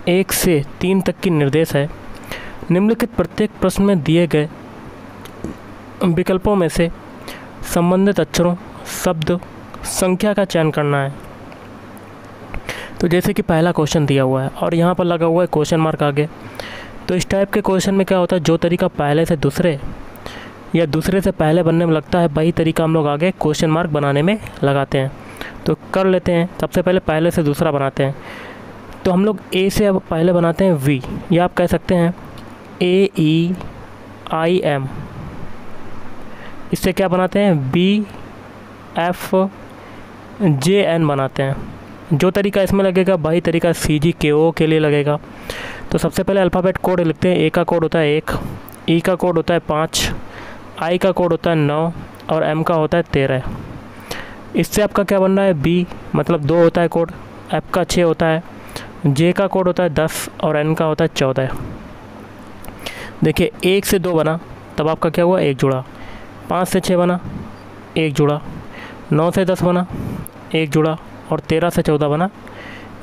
1 से 3 तक की निर्देश है। निम्नलिखित प्रत्येक प्रश्न में दिए गए विकल्पों में से संबंधित अक्षरों, शब्द, संख्या का चयन करना है। तो जैसे कि पहला क्वेश्चन दिया हुआ है और यहाँ पर लगा हुआ है क्वेश्चन मार्क आगे। तो इस टाइप के क्वेश्चन में क्या होता है, जो तरीका पहले से दूसरे या दूसरे से पहले बनने में लगता है, वही तरीका हम लोग आगे क्वेश्चन मार्क बनाने में लगाते हैं। तो कर लेते हैं। सबसे पहले से दूसरा बनाते हैं। तो हम लोग ए से अब पहले बनाते हैं वी, या आप कह सकते हैं AEIM। इससे क्या बनाते हैं, BFJN बनाते हैं। जो तरीका इसमें लगेगा वही तरीका CGKO के लिए लगेगा। तो सबसे पहले अल्फ़ाबेट कोड लिखते हैं। A का कोड होता है 1, E का कोड होता है 5, I का कोड होता है 9 और M का होता है 13। इससे आपका क्या बन रहा है, B मतलब 2 होता है कोड, F का 6 होता है, J का कोड होता है 10 और N का होता है 14। देखिए 1 से 2 बना तब आपका क्या हुआ, 1 जुड़ा। 5 से 6 बना, 1 जुड़ा। 9 से 10 बना, 1 जुड़ा। और 13 से 14 बना,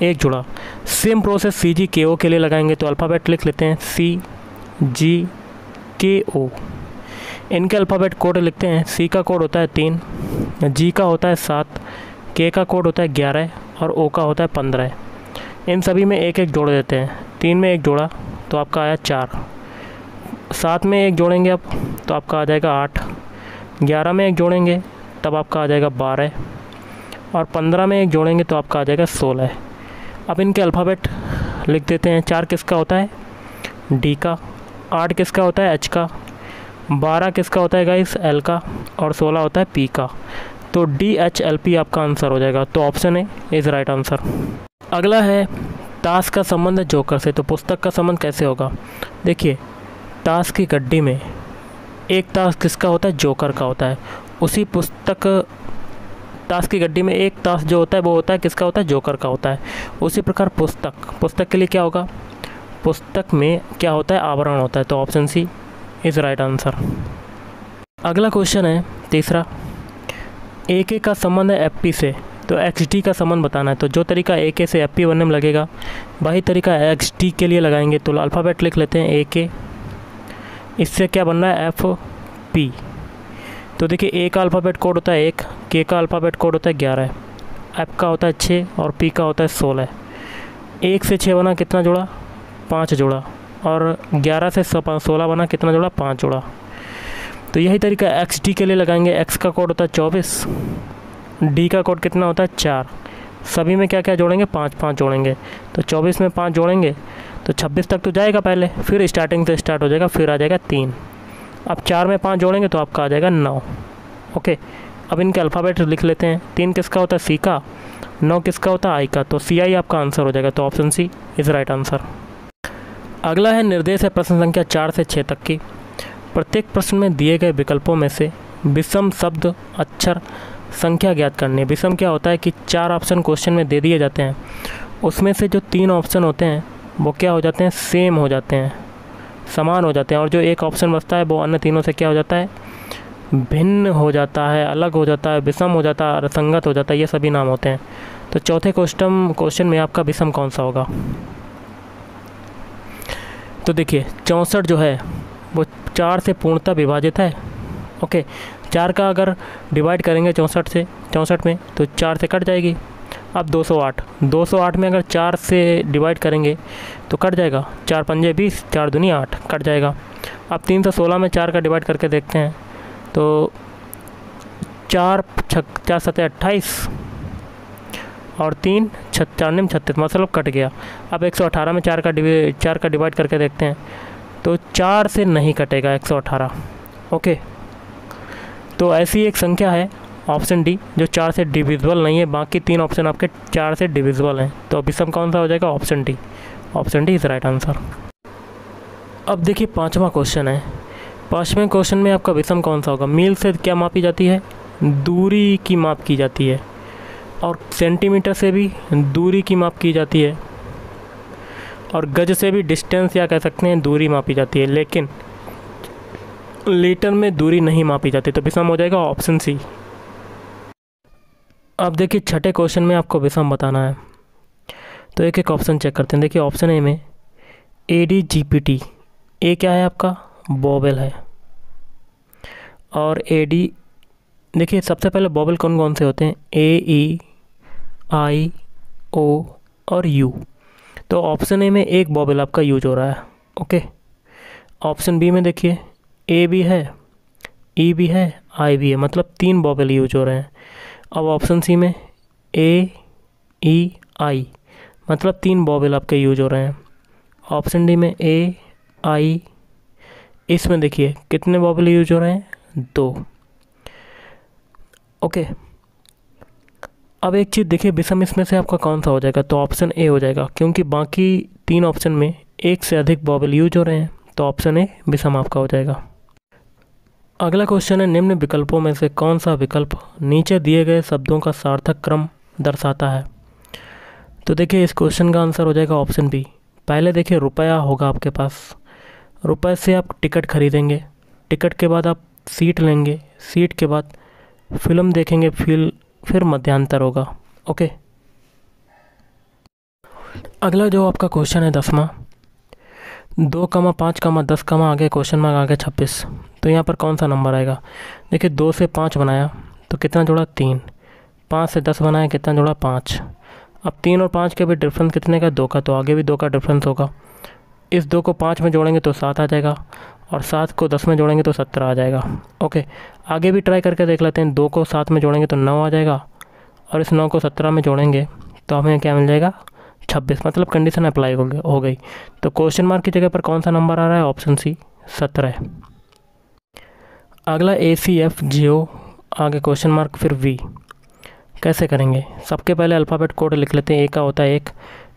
1 जुड़ा। सेम प्रोसेस CGKO के लिए लगाएंगे। तो अल्फ़ाबेट लिख लेते हैं CGKO। इनके अल्फ़ाबेट कोड लिखते हैं। C का कोड होता है 3, G का होता है 7, K का कोड होता है 11 और O का होता है 15। इन सभी में एक एक जोड़ देते हैं। 3 में 1 जोड़ा तो आपका आया 4, 7 में 1 जोड़ेंगे अब तो आपका आ जाएगा 8, 11 में 1 जोड़ेंगे तब आपका आ जाएगा 12 और 15 में 1 जोड़ेंगे तो आपका आ जाएगा 16। अब इनके अल्फ़ाबेट लिख देते हैं। 4 किसका होता है, D का। 8 किसका होता है, H का। 12 किसका होता है गाइस, L का। और 16 होता है P का। तो DHLP आपका आंसर हो जाएगा। तो option A is right answer. अगला है ताश का संबंध है जोकर से। तो पुस्तक का संबंध कैसे होगा, देखिए ताश की गड्डी में एक ताश किसका होता है, जोकर का होता है। उसी पुस्तक ताश की गड्डी में एक ताश जो होता है वो होता है किसका होता है, जोकर का होता है। उसी प्रकार पुस्तक के लिए क्या होगा, पुस्तक में क्या होता है, आवरण होता है। तो option C is right answer. अगला क्वेश्चन है तीसरा, AK का संबंध है FP से। तो XT का संबंध बताना है। तो जो तरीका AK से FP बनने में लगेगा वही तरीका XT के लिए लगाएंगे। तो अल्फ़ाबेट लिख लेते हैं AK। इससे क्या बनना है, FP। तो देखिए A का अल्फ़ाबेट कोड होता है 1, K का अल्फ़ाबेट कोड होता है 11, F का होता है 6 और P का होता है 16। 1 से 6 बना कितना जोड़ा, 5 जोड़ा। और 11 से 16 बना कितना जोड़ा, 5 जोड़ा। तो यही तरीका XT के लिए लगाएंगे। X का कोड होता है 24, D का कोड कितना होता है 4। सभी में क्या क्या जोड़ेंगे, 5 5 जोड़ेंगे। तो 24 में 5 जोड़ेंगे तो 26 तक तो जाएगा पहले, फिर स्टार्टिंग से स्टार्ट हो जाएगा, फिर आ जाएगा 3। अब 4 में 5 जोड़ेंगे तो आपका आ जाएगा 9। ओके, अब इनके अल्फ़ाबेट लिख लेते हैं। 3 किसका होता है, C का। 9 किसका होता है, I का। तो CI आपका आंसर हो जाएगा। तो option C is right answer. अगला है निर्देश है प्रश्न संख्या 4 से 6 तक की। प्रत्येक प्रश्न में दिए गए विकल्पों में से विषम शब्द, अक्षर, संख्या ज्ञात करनी है। विषम क्या होता है कि 4 ऑप्शन क्वेश्चन में दे दिए जाते हैं, उसमें से जो 3 ऑप्शन होते हैं वो क्या हो जाते हैं, सेम हो जाते हैं, समान हो जाते हैं। और जो एक ऑप्शन बचता है वो अन्य तीनों से क्या हो जाता है, भिन्न हो जाता है, अलग हो जाता है, विषम हो जाता है, असंगत हो जाता है। ये सभी नाम होते हैं। तो चौथे क्वेश्चन में आपका विषम कौन सा होगा। तो देखिए 64 जो है वो 4 से पूर्णतः विभाजित है। ओके, 4 का अगर डिवाइड करेंगे 64 में तो 4 से कट जाएगी। अब 208 में अगर 4 से डिवाइड करेंगे तो कट जाएगा। 4 पंजे 20, 4 दूनी 8, कट जाएगा। अब 316 में 4 का डिवाइड करके देखते हैं तो 4 सते 28 और 3 4 निम 36, मतलब कट गया। अब 118 में 4 का डिवाइड करके देखते हैं तो 4 से नहीं कटेगा 118। ओके, तो ऐसी एक संख्या है ऑप्शन डी जो 4 से डिविजिबल नहीं है। बाकी 3 ऑप्शन आपके 4 से डिविजिबल हैं। तो विषम कौन सा हो जाएगा, option D. Option D is right answer. अब देखिए 5वां क्वेश्चन है। 5वें क्वेश्चन में आपका विषम कौन सा होगा। मील से क्या मापी जाती है, दूरी की माप की जाती है। और सेंटीमीटर से भी दूरी की माप की जाती है। और गज से भी डिस्टेंस या कह सकते हैं दूरी मापी जाती है। लेकिन लीटर में दूरी नहीं मापी जाती। तो विषम हो जाएगा ऑप्शन सी। अब देखिए 6ठे क्वेश्चन में आपको विषम बताना है। तो एक एक ऑप्शन चेक करते हैं। देखिए ऑप्शन ए में ADGPT, ए क्या है आपका, वोवेल है। और AD, देखिए सबसे पहले वोवेल कौन कौन से होते हैं, A, E, I, O और U। तो ऑप्शन ए में एक वोवेल आपका यूज हो रहा है। ओके, ऑप्शन बी में देखिए A भी है, E भी है, I भी है, मतलब 3 वोवेल यूज हो रहे हैं। अब ऑप्शन सी में A, E, I, मतलब 3 वोवेल आपके यूज हो रहे हैं। ऑप्शन डी में A, I, इसमें देखिए कितने वोवेल यूज हो रहे हैं, 2। ओके, अब एक चीज़ देखिए विषम इसमें से आपका कौन सा हो जाएगा, तो ऑप्शन ए हो जाएगा, क्योंकि बाकी 3 ऑप्शन में एक से अधिक वोवेल यूज हो रहे हैं, तो ऑप्शन ए विषम आपका हो जाएगा। अगला क्वेश्चन है, निम्न विकल्पों में से कौन सा विकल्प नीचे दिए गए शब्दों का सार्थक क्रम दर्शाता है। तो देखिए इस क्वेश्चन का आंसर हो जाएगा ऑप्शन बी। पहले देखिए रुपया होगा आपके पास, रुपये से आप टिकट खरीदेंगे, टिकट के बाद आप सीट लेंगे, सीट के बाद फिल्म देखेंगे, फिर मध्यांतर होगा। ओके, अगला जो आपका क्वेश्चन है 10वां, 2, 5, 10, आगे क्वेश्चन मार्क, आगे 26। तो यहाँ पर कौन सा नंबर आएगा। देखिए 2 से 5 बनाया तो कितना जोड़ा, 3। 5 से 10 बनाया, कितना जोड़ा, 5। अब 3 और 5 के भी डिफरेंस कितने का, 2 का, तो आगे भी 2 का डिफरेंस होगा। इस 2 को 5 में जोड़ेंगे तो 7 आ जाएगा, और 7 को 10 में जोड़ेंगे तो 17 आ जाएगा। ओके, आगे भी ट्राई करके देख लेते हैं। 2 को 7 में जोड़ेंगे तो 9 आ जाएगा, और इस 9 को 17 में जोड़ेंगे तो हमें क्या मिल जाएगा, 26। मतलब कंडीशन अप्लाई हो गई। तो क्वेश्चन मार्क की जगह पर कौन सा नंबर आ रहा है, ऑप्शन सी 17। अगला ACFGO, आगे क्वेश्चन मार्क, फिर V। कैसे करेंगे, सबके पहले अल्फ़ाबेट कोड लिख लेते हैं। A का होता है 1,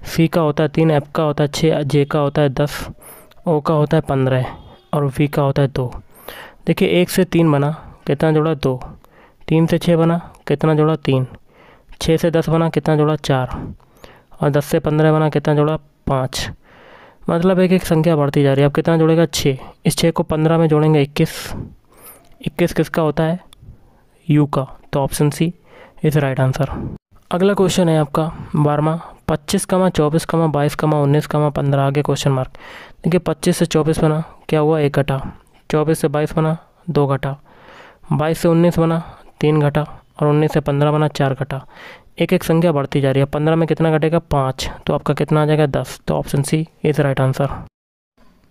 C का होता है 3, F का होता है 6, J का होता है 10, O का होता है 15 और V का होता है 2। देखिए 1 से 3 बना, कितना जोड़ा, 2। 3 से 6 बना, कितना जोड़ा, 3। 6 से 10 बना, कितना जोड़ा, 4। और 10 से 15 बना, कितना जोड़ा, 5। मतलब एक एक संख्या बढ़ती जा रही है। अब कितना जोड़ेगा, 6। इस 6 को 15 में जोड़ेंगे, 21। 21 किसका होता है, U का, तो option C is right answer. अगला क्वेश्चन है आपका 12वां, 25, 24, 22, 19, 15, आगे क्वेश्चन मार्क। देखिए 25 से 24 बना, क्या हुआ, 1 घटा। 24 से 22 बना, 2 घटा। 22 से 19 बना, 3 घटा। और 19 से 15 बना, 4 घटा। एक एक संख्या बढ़ती जा रही है। 15 में कितना घटेगा, 5, तो आपका कितना आ जाएगा, 10, तो option C is right answer.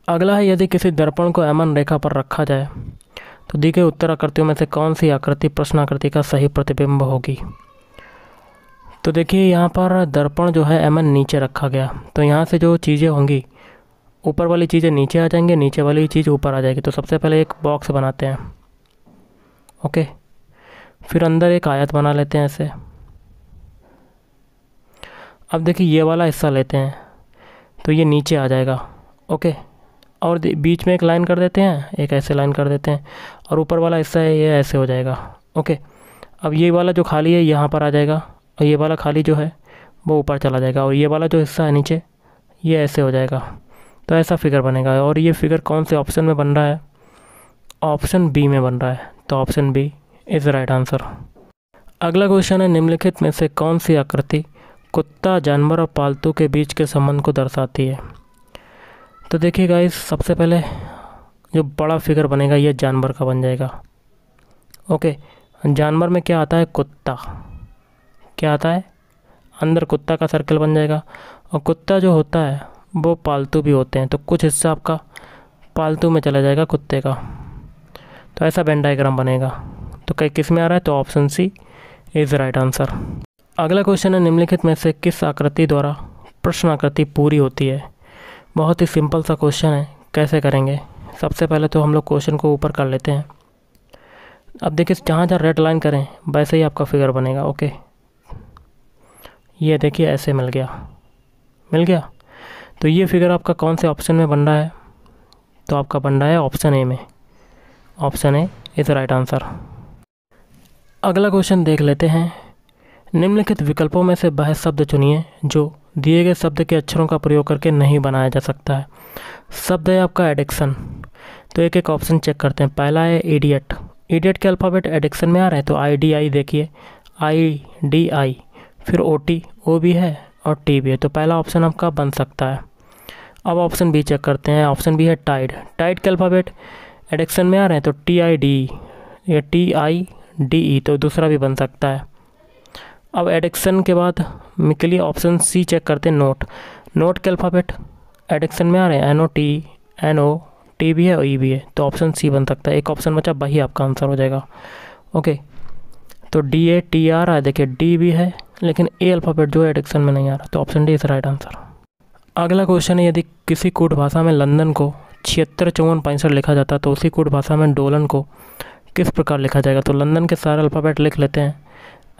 अगला है, यदि किसी दर्पण को एमन रेखा पर रखा जाए तो दी गई उत्तर आकृतियों में से कौन सी आकृति प्रश्न आकृति का सही प्रतिबिंब होगी। तो देखिए यहाँ पर दर्पण जो है एमन नीचे रखा गया, तो यहाँ से जो चीज़ें होंगी, ऊपर वाली चीज़ें नीचे आ जाएंगी, नीचे वाली चीज़ ऊपर आ जाएगी। तो सबसे पहले एक बॉक्स बनाते हैं। ओके, फिर अंदर एक आयत बना लेते हैं ऐसे। अब देखिए ये वाला हिस्सा लेते हैं तो ये नीचे आ जाएगा। ओके, और बीच में एक लाइन कर देते हैं, एक ऐसे लाइन कर देते हैं, और ऊपर वाला हिस्सा है ये ऐसे हो जाएगा। ओके, अब ये वाला जो खाली है यहाँ पर आ जाएगा, और ये वाला खाली जो है वो ऊपर चला जाएगा, और ये वाला जो हिस्सा है नीचे ये ऐसे हो जाएगा। तो ऐसा फिगर बनेगा, और ये फिगर कौन से ऑप्शन में बन रहा है, ऑप्शन बी में बन रहा है, तो option B is right answer. अगला क्वेश्चन है, निम्नलिखित में से कौन सी आकृति कुत्ता, जानवर और पालतू के बीच के संबंध को दर्शाती है। तो देखिए गाइस, सबसे पहले जो बड़ा फिगर बनेगा ये जानवर का बन जाएगा। ओके, जानवर में क्या आता है, कुत्ता, क्या आता है, अंदर कुत्ता का सर्कल बन जाएगा। और कुत्ता जो होता है वो पालतू भी होते हैं, तो कुछ हिस्सा आपका पालतू में चला जाएगा कुत्ते का। तो ऐसा वेन डायग्राम बनेगा। तो कहीं किस में आ रहा है, तो option C is right answer. अगला क्वेश्चन है, निम्नलिखित में से किस आकृति द्वारा प्रश्न आकृति पूरी होती है। बहुत ही सिंपल सा क्वेश्चन है, कैसे करेंगे। सबसे पहले तो हम लोग क्वेश्चन को ऊपर कर लेते हैं। अब देखिए जहाँ जहाँ रेड लाइन करें वैसे ही आपका फिगर बनेगा। ओके, ये देखिए ऐसे मिल गया। तो ये फिगर आपका कौन से ऑप्शन में बन रहा है, तो आपका बन रहा है ऑप्शन ए में। Option A is right answer. अगला क्वेश्चन देख लेते हैं, निम्नलिखित विकल्पों में से वह शब्द चुनिए जो दिए गए शब्द के अक्षरों का प्रयोग करके नहीं बनाया जा सकता है। शब्द है आपका एडिक्शन। तो एक एक ऑप्शन चेक करते हैं। पहला है इडियट। इडियट के अल्फ़ाबेट एडिक्शन में आ रहे हैं, तो IDI देखिए, IDI, फिर OT, O भी है, और टी भी है, तो पहला ऑप्शन आपका बन सकता है। अब ऑप्शन बी चेक करते हैं। ऑप्शन बी है टाइड। टाइड के अल्फ़ाबेट एडिक्शन में आ रहे हैं, तो TID या TIDE, तो दूसरा भी बन सकता है। अब एडिक्शन के बाद के लिए ऑप्शन सी चेक करते हैं, नोट। नोट के अल्फ़ाबेट एडिक्शन में आ रहे हैं, NOT, NO, T भी है और E भी है, तो ऑप्शन सी बन सकता है। एक ऑप्शन बचा, वही आपका आंसर हो जाएगा। ओके, तो DAT आ रहा है, देखिए D भी है, लेकिन ए अल्फ़ाबेट जो है एडिक्शन में नहीं आ रहा, तो option D is right answer. अगला क्वेश्चन है, यदि किसी कूट भाषा में लंदन को 76 54 65 लिखा जाता है, तो उसी कूट भाषा में डोलन को किस प्रकार लिखा जाएगा? तो लंदन के सारे अल्फ़ाबेट लिख लेते हैं,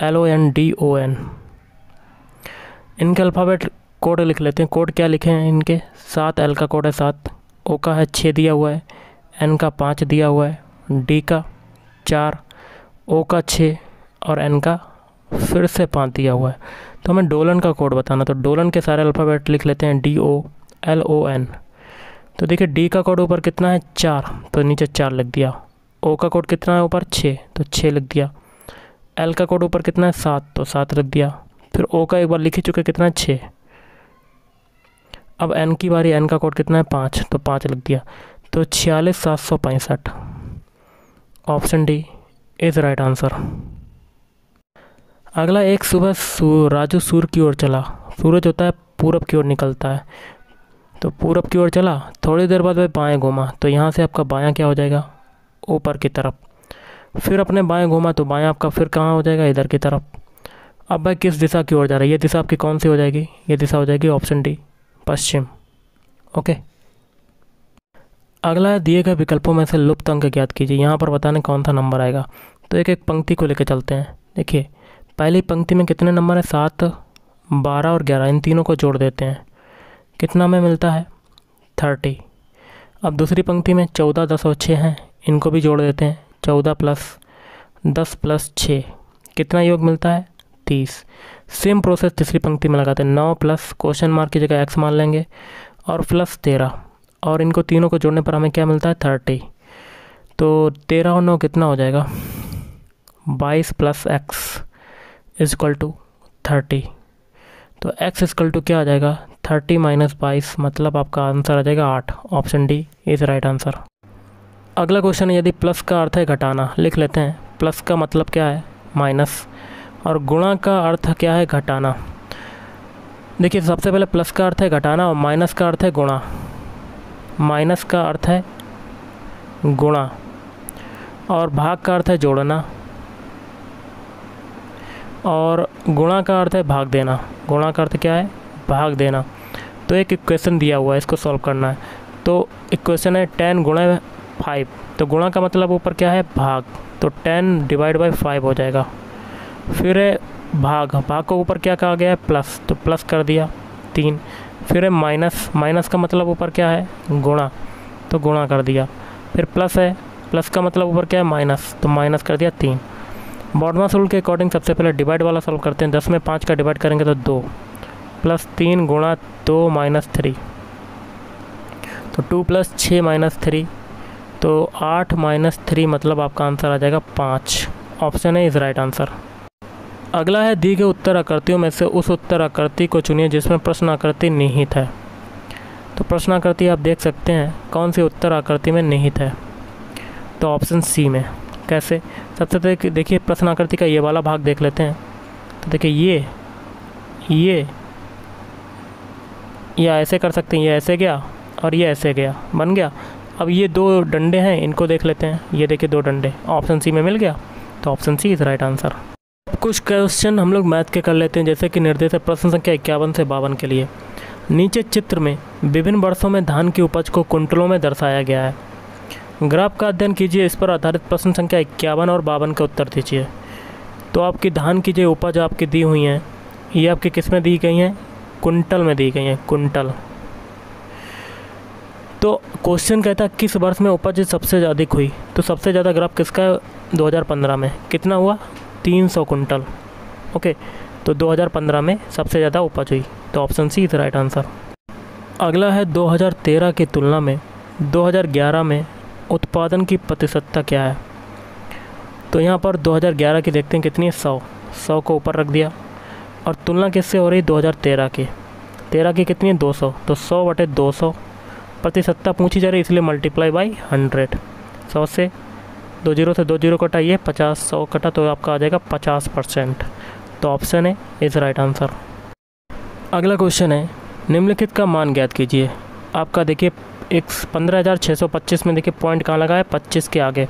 LONDON। इनके अल्फ़ाबेट कोड लिख लेते हैं। कोड क्या लिखे हैं इनके? 7, L का कोड है 7, O का है 6 दिया हुआ है, N का 5 दिया हुआ है, D का 4, O का 6 और N का फिर से 5 दिया हुआ है। तो हमें डोलन का कोड बताना, तो डोलन के सारे अल्फ़ाबेट लिख लेते हैं, DOLON। तो देखिए D का कोड ऊपर कितना है? 4, तो नीचे 4 लिख दिया। O का कोड कितना है ऊपर? 6, तो 6 लिख दिया। L का कोड ऊपर कितना है? 7, तो 7 लिख दिया। फिर O का एक बार लिख ही चुके, कितना है? 6। अब N की बारी, N का कोड कितना है? 5, तो 5 लिख दिया। तो 46 765। Option D is right answer. अगला, एक सुबह राजू सूर्य की ओर चला। सूरज होता है पूरब की ओर निकलता है, तो पूरब की ओर चला, थोड़ी देर बाद वह बाएं घूमा, तो यहाँ से आपका बायां क्या हो जाएगा? ऊपर की तरफ। फिर अपने बाएं घूमा, तो बायां आपका फिर कहाँ हो जाएगा? इधर की तरफ। अब भाई किस दिशा की ओर जा रहा है? ये दिशा आपकी कौन सी हो जाएगी? ये दिशा हो जाएगी ऑप्शन डी, पश्चिम। ओके, अगला, दिए गए विकल्पों में से लुप्त अंक ज्ञात कीजिए। यहाँ पर बताने कौन सा नंबर आएगा। तो एक एक पंक्ति को लेकर चलते हैं। देखिए, पहली पंक्ति में कितने नंबर है? 7, 12 और 11, इन तीनों को जोड़ देते हैं, कितना में मिलता है? 30। अब दूसरी पंक्ति में 14, 10 और 6 हैं, इनको भी जोड़ देते हैं, 14 + 10 + 6, कितना योग मिलता है? 30। सेम प्रोसेस तीसरी पंक्ति में लगाते हैं, 9 + क्वेश्चन मार्क की जगह x मान लेंगे और +13, और इनको तीनों को जोड़ने पर हमें क्या मिलता है? 30। तो 13 और 9 कितना हो जाएगा? 22 + x = 30। तो x = क्या आ जाएगा? 30 - 22, मतलब आपका आंसर आ जाएगा 8। Option D is right answer. अगला क्वेश्चन है, यदि प्लस का अर्थ है घटाना, लिख लेते हैं। प्लस का मतलब क्या है? माइनस, और गुणा का अर्थ क्या है? घटाना। देखिए, सबसे पहले प्लस का अर्थ है घटाना और माइनस का अर्थ है गुणा। माइनस का अर्थ है गुणा और भाग का अर्थ है जोड़ना, और गुणा का अर्थ है भाग देना। गुणा का अर्थ क्या है? भाग देना। तो एक इक्वेशन दिया हुआ है, इसको सॉल्व करना है। तो इक्वेशन है 10 × 5, तो गुणा का मतलब ऊपर क्या है? भाग, तो 10 / 5 हो जाएगा। फिर है भाग, भाग को ऊपर क्या कहा गया है? प्लस, तो प्लस कर दिया 3। फिर है माइनस, माइनस का मतलब ऊपर क्या है? गुणा, तो गुणा कर दिया। फिर प्लस है, प्लस का मतलब ऊपर क्या है? माइनस, तो माइनस कर दिया 3। बॉडमास रूल के अकॉर्डिंग सबसे पहले डिवाइड वाला सॉल्व करते हैं। 10 में 5 का डिवाइड करेंगे तो 2, +3 × 2 - 3, तो 2 + 6 - 3, तो 8 - 3, मतलब आपका आंसर आ जाएगा 5। ऑप्शन है इज़ राइट आंसर। अगला है, दी गए उत्तर आकृतियों में से उस उत्तर आकृति को चुनिए जिसमें प्रश्न आकृति निहित है। तो प्रश्न आकृति आप देख सकते हैं कौन सी उत्तर आकृति में निहित है, तो ऑप्शन सी में। कैसे? सबसे पहले देखिए, प्रश्न आकृति का ये वाला भाग देख लेते हैं। तो देखिए, ये या ऐसे कर सकते हैं, ये ऐसे गया और ये ऐसे गया, बन गया। अब ये 2 डंडे हैं, इनको देख लेते हैं। ये देखिए 2 डंडे, ऑप्शन सी में मिल गया, तो option C is right answer. कुछ क्वेश्चन हम लोग मैथ के कर लेते हैं, जैसे कि निर्देश है प्रश्न संख्या 51 से 52 के लिए। नीचे चित्र में विभिन्न वर्षों में धान की उपज को कुंटलों में दर्शाया गया है। ग्राफ का अध्ययन कीजिए, इस पर आधारित प्रश्न संख्या 51 और 52 के उत्तर दीजिए। तो आपकी धान की जो उपज आपकी दी हुई हैं, ये आपकी किस में दी गई हैं? कुंटल में दी गई हैं, कुंटल। तो क्वेश्चन कहता है किस वर्ष में उपज सबसे अधिक हुई? तो सबसे ज़्यादा ग्राफ किसका है? 2015 में। कितना हुआ? 300 कुंटल। ओके, तो 2015 में सबसे ज़्यादा उपज हुई, तो option C is right answer. अगला है, 2013 की तुलना में 2011 में उत्पादन की प्रतिशतता क्या है? तो यहाँ पर 2011 की देखते हैं कितनी है? 100 को ऊपर रख दिया, और तुलना किससे हो रही 2013 की। 13 की कितनी है 200, तो 100/200 प्रतिशतता पूछी जा रही इसलिए मल्टीप्लाई बाई 100। 100 से 20 से 20 कटा, ये 50, 100 कटा तो आपका आ जाएगा 50%। तो ऑप्शन है इज राइट आंसर। अगला क्वेश्चन है निम्नलिखित का मान ज्ञात कीजिए। आपका देखिए एक 15,625 में देखिए पॉइंट कहाँ लगा है 25 के आगे,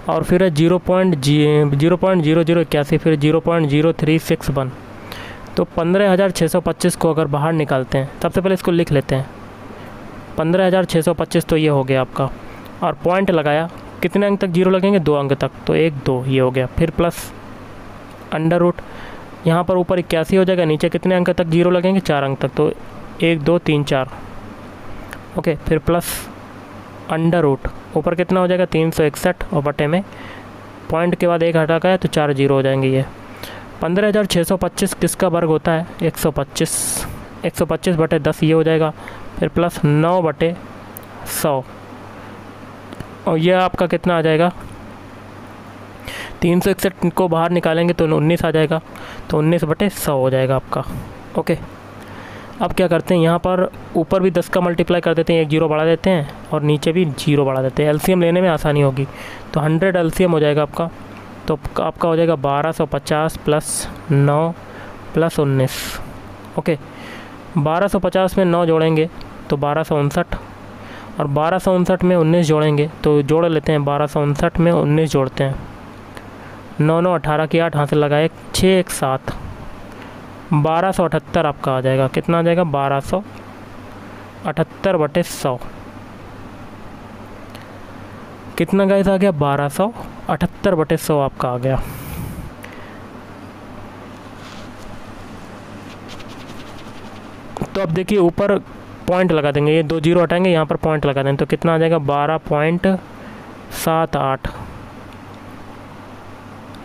और फिर है 0.0081, फिर 0.0361। तो 15,625 को अगर बाहर निकालते हैं, सबसे पहले इसको लिख लेते हैं 15,625 तो ये हो गया आपका, और पॉइंट लगाया कितने अंक तक जीरो लगेंगे 2 अंक तक, तो 1 2 ये हो गया, फिर प्लस अंडर रूट यहाँ पर ऊपर 81 हो जाएगा, नीचे कितने अंक तक जीरो लगेंगे 4 अंक तक, तो 1 2 3 4 ओके, फिर प्लस अंडर रूट ऊपर कितना हो जाएगा 361 और बटे में पॉइंट के बाद 1 हटा गया तो 4 जीरो हो जाएंगे। ये 15,625 किसका वर्ग होता है 125, 125/10 ये हो जाएगा, फिर प्लस 9/100 और यह आपका कितना आ जाएगा 361 को बाहर निकालेंगे तो 19 आ जाएगा, तो 19/100 हो जाएगा आपका। ओके, अब क्या करते हैं यहाँ पर ऊपर भी 10 का मल्टीप्लाई कर देते हैं, एक जीरो बढ़ा देते हैं और नीचे भी जीरो बढ़ा देते हैं, एलसीएम लेने में आसानी होगी। तो 100 एलसीएम हो जाएगा आपका, तो आपका हो जाएगा 1250 + 9 + 19। ओके, 1250 में 9 जोड़ेंगे तो 1259, और 1259 में 19 जोड़ेंगे तो जोड़ लेते हैं, 1259 में 19 जोड़ते हैं, 9 9 18 की 8 हासिल लगाए 6 1 7, 1278 आपका आ जाएगा। कितना आ जाएगा 1278/100। कितना गाइस आ गया 1278/100 आपका आ गया। तो अब देखिए ऊपर पॉइंट लगा देंगे, ये 2 जीरो हटाएंगे, यहाँ पर पॉइंट लगा देंगे तो कितना आ जाएगा 12.78।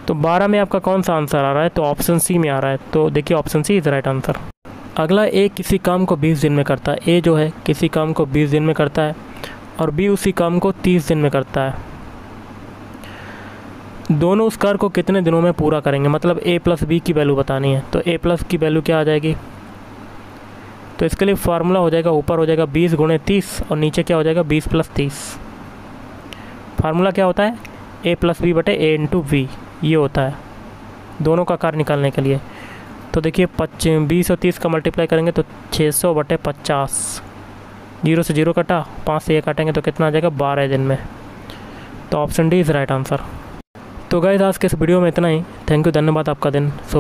तो 12 में आपका कौन सा आंसर आ रहा है, तो ऑप्शन सी में आ रहा है। तो देखिए option C is right answer. अगला ए किसी काम को 20 दिन में करता है, ए जो है किसी काम को 20 दिन में करता है और बी उसी काम को 30 दिन में करता है। दोनों उस कार्य को कितने दिनों में पूरा करेंगे, मतलब ए प्लस बी की वैल्यू बतानी है। तो ए प्लस की वैल्यू क्या आ जाएगी, तो इसके लिए फार्मूला हो जाएगा, ऊपर हो जाएगा 20 × 30 और नीचे क्या हो जाएगा 20 + 30। फार्मूला क्या होता है a + b/a × v, ये होता है दोनों का कार्य निकालने के लिए। तो देखिए 20 और 30 का मल्टीप्लाई करेंगे तो 600/50, 0 से 0 कटा, 5 से 1 काटेंगे तो कितना आ जाएगा 12 दिन में। तो option D is right answer. तो गाइस आज के इस वीडियो में इतना ही। थैंक यू, धन्यवाद, आपका दिन शुभ।